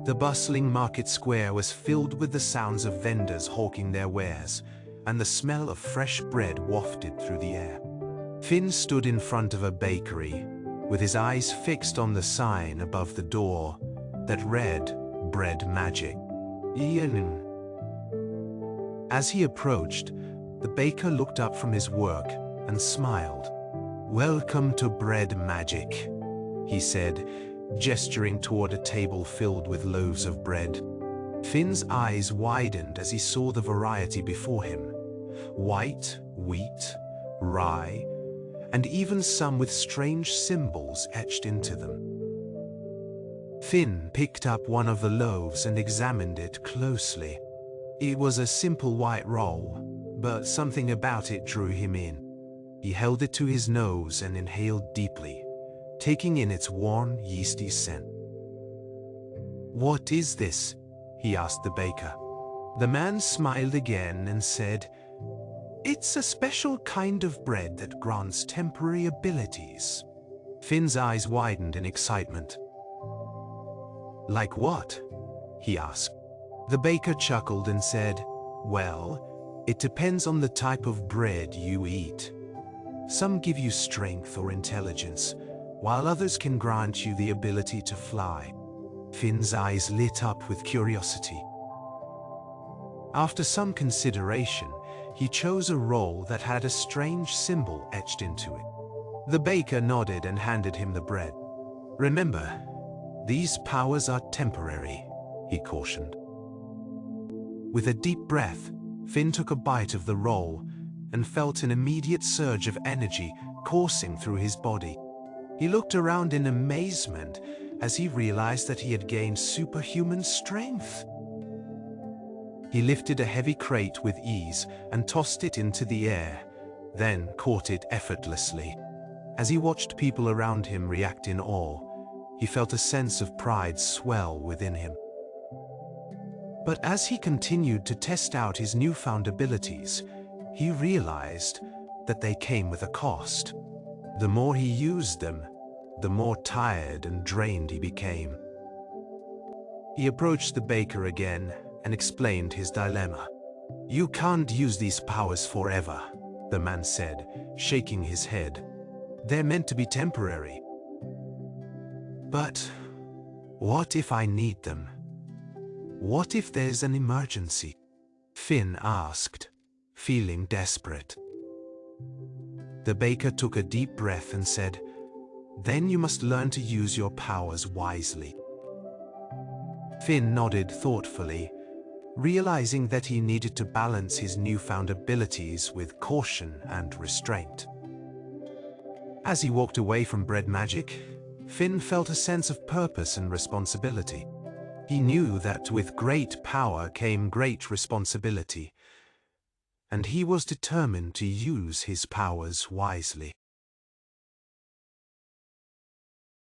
The bustling market square was filled with the sounds of vendors hawking their wares, and the smell of fresh bread wafted through the air. Finn stood in front of a bakery, with his eyes fixed on the sign above the door that read, "Bread Magic." As he approached, the baker looked up from his work and smiled. "Welcome to Bread Magic," he said, gesturing toward a table filled with loaves of bread. Finn's eyes widened as he saw the variety before him: white, wheat, rye, and even some with strange symbols etched into them. Finn picked up one of the loaves and examined it closely. It was a simple white roll, but something about it drew him in. He held it to his nose and inhaled deeply, taking in its warm, yeasty scent. "What is this?" he asked the baker. The man smiled again and said, "It's a special kind of bread that grants temporary abilities." Finn's eyes widened in excitement. "Like what?" he asked. The baker chuckled and said, "Well, it depends on the type of bread you eat. Some give you strength or intelligence, while others can grant you the ability to fly." Finn's eyes lit up with curiosity. After some consideration, he chose a roll that had a strange symbol etched into it. The baker nodded and handed him the bread. "Remember, these powers are temporary," he cautioned. With a deep breath, Finn took a bite of the roll and felt an immediate surge of energy coursing through his body. He looked around in amazement as he realized that he had gained superhuman strength. He lifted a heavy crate with ease and tossed it into the air, then caught it effortlessly. As he watched people around him react in awe, he felt a sense of pride swell within him. But as he continued to test out his newfound abilities, he realized that they came with a cost. The more he used them, the more tired and drained he became. He approached the baker again and explained his dilemma. "You can't use these powers forever," the man said, shaking his head. "They're meant to be temporary." "But what if I need them? What if there's an emergency?" Finn asked, feeling desperate. The baker took a deep breath and said, "Then you must learn to use your powers wisely." Finn nodded thoughtfully, realizing that he needed to balance his newfound abilities with caution and restraint. As he walked away from Bread Magic, Finn felt a sense of purpose and responsibility. He knew that with great power came great responsibility, and he was determined to use his powers wisely.